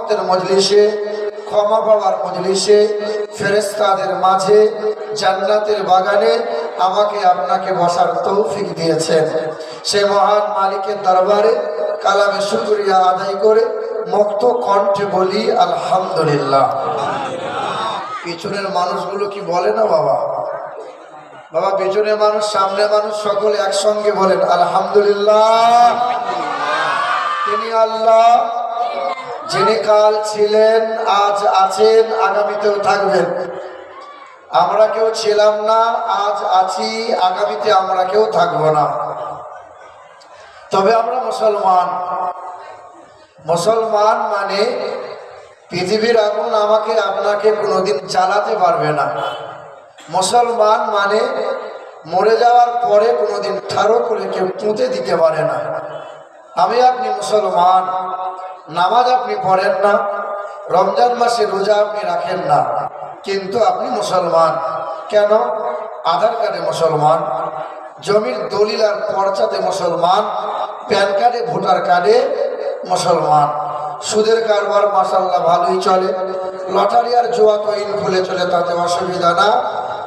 রহমতের মজলিসে, ক্ষমা পাওয়ার মজলিসে, ফেরেশতাদের মাঝে, জান্নাতের বাগানে আমাকে আপনাকে বসার তৌফিক দিয়েছেন। সে মহান মালিকের দরবারে কালামে শুকরিয়া আদায় করে মুক্ত কণ্ঠে বলি আলহামদুলিল্লাহ। পিছনের মানুষগুলো কি বলে না বাবা? বাবা, পিছনে মানুষ, সামনে মানুষ, সকলে একসঙ্গে বলেন আলহামদুলিল্লাহ। তিনি আল্লাহ, যিনি কাল ছিলেন, আজ আছেন, আগামীতেও থাকবেন। আমরা কেউ ছিলাম না, আজ আছি, আগামীতে আমরা কেউ থাকবো না। তবে আমরা মুসলমান। মুসলমান মানে পৃথিবীর আগুন আমাকে আপনাকে কোনোদিন জ্বালাতে পারবে না। মুসলমান মানে মরে যাওয়ার পরে কোনোদিন ঠাড়ো করে কেউ পুঁতে দিতে পারে না। আমি আপনি মুসলমান। নামাজ আপনি পড়েন না, রমজান মাসে রোজা আপনি রাখেন না, কিন্তু আপনি মুসলমান। কেন? আধার কার্ডে মুসলমান, জমির দলিল আর পর্চাতে মুসলমান, প্যান কার্ডে, ভোটার কার্ডে মুসলমান। সুদের কারবার মাশাআল্লাহ ভালোই চলে, লটারি আর জুয়া তো ইন খুলে চলে, তাতে অসুবিধা না।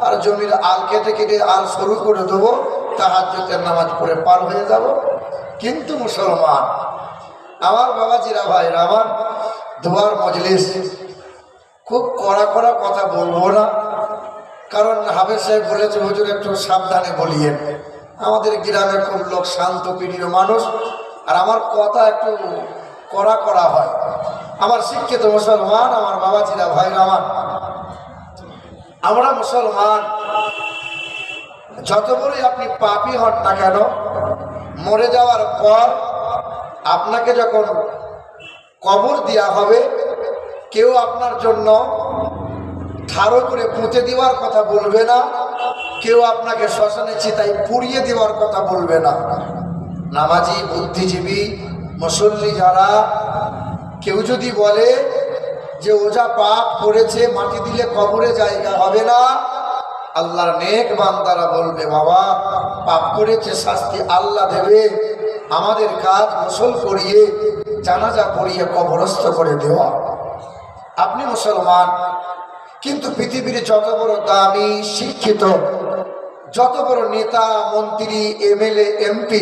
আর জমির আল কেটে কেটে আল শুরু করে দেবো, তাহাজ্জুদের নামাজ পড়ে পার হয়ে যাব, কিন্তু মুসলমান। আমার বাবাজিরা, ভাইরা আমার, দোয়ার মজলিস, খুব কড়া কড়া কথা বলবো না, কারণ হাফেজ সাহেব বলেছে হুজুর একটু সাবধানে বলিয়েন। আমাদের গ্রামে খুব লোক শান্ত প্রিয় মানুষ, আর আমার কথা একটু কড়া কড়া হয়। আমার শিক্ষিত মুসলমান, আমার বাবাজিরা, ভাইরা আমার, আমরা মুসলমান। যত বড়ই আপনি পাপী হন না কেন, মরে যাওয়ার পর আপনাকে যখন কবর দেওয়া হবে, কেউ আপনার জন্য ঠাড়ো করে পুঁতে দেওয়ার কথা বলবে না, কেউ আপনাকে শ্মশানে চিতায় পুড়িয়ে দেওয়ার কথা বলবে না। নামাজি, বুদ্ধিজীবী, মুসল্লি যারা, কেউ যদি বলে যে ওজা পাপ করেছে, মাটি দিলে কবরে জায়গা হবে না, আল্লাহর নেক বান্দারা বলবে বাবা পাপ করেছে, শাস্তি আল্লাহ দেবে, আমাদের কাজ গোসল করিয়ে, জানাজা পড়িয়ে কবরস্থ করে দেওয়া। আপনি মুসলমান। কিন্তু পৃথিবীর যত বড় দামি, শিক্ষিত, যত বড় নেতা, মন্ত্রী, এমএলএ, এমপি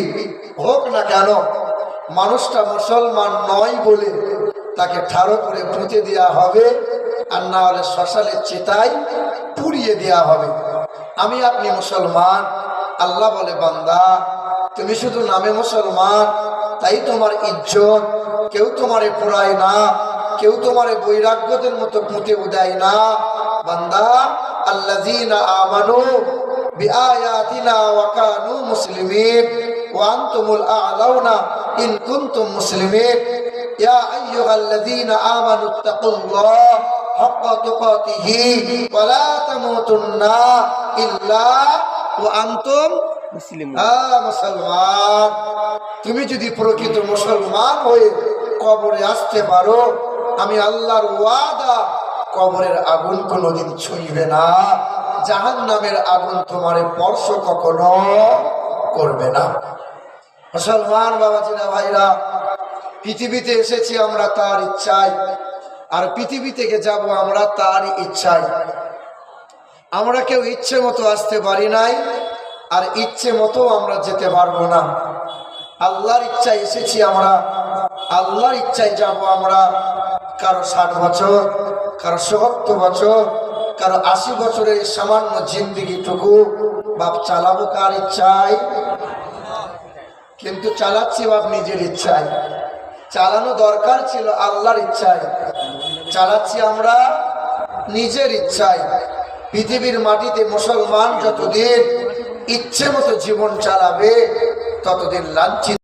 হোক না কেন, মানুষটা মুসলমান নয় বলে তাকে ঠাড়ো করে পুঁতে দেওয়া হবে, আর না হলে শ্মশানের চিতায় পুড়িয়ে দেওয়া হবে। আমি আপনি মুসলমান। আল্লাহ বলে বান্দা, তুমি শুধু নামে মুসলমান, তাই তোমার ইজ্জত, কেউ তোমারে পোড়ায় না, কেউ তোমারে বৈরাগ্যদের মতো পুঁতেও দেয় না। বান্দা, আল্লাযীনা আমানু বিআয়াতিনা ওয়া কানু মুসলিমিন ওয়া আনতুমুল আ'লাউনা ইন কুনতুম মুসলিমিন ইয়া আইয়ুহাল্লাযীনা আমানুত্তাকুল্লাহ হাক্কা তুকাতিহি ওয়া লা তামুতুন্না ইল্লা ওয়া আনতুম মুসলিমুন। মুসলমান। তুমি যদি প্রকৃত মুসলমান হয়ে কবরে আসতে পারো, আমি আল্লাহর ওয়াদা, কবরের আগুন কোনোদিন ছুঁইবে না, জাহান্নামের আগুন তোমারে স্পর্শ কখনো করবে না। মুসলমান বাবাজিরা, ভাইরা, পৃথিবীতে এসেছি আমরা তার ইচ্ছায়, আর পৃথিবী থেকে যাব আমরা তার ইচ্ছায়। আমরা কেউ ইচ্ছে মতো আসতে পারি নাই, আর ইচ্ছে মতো আমরা যেতে পারবো না। আল্লাহর ইচ্ছায় এসেছি আমরা, আল্লাহর ইচ্ছায় যাব আমরা। কারো 60 বছর, কারো 70 বছর, কারো 80 বছরের সামান্য জিন্দিগিটুকু বাপ চালাবো কার ইচ্ছায়? কিন্তু চালাচ্ছি বাপ নিজের ইচ্ছায়। চালানো দরকার ছিল আল্লাহর ইচ্ছায়, চালাচ্ছি আমরা নিজের ইচ্ছায়। পৃথিবীর মাটিতে মুসলমান যতদিন ইচ্ছে মতো জীবন চালাবে, ততদিন লাঞ্ছিত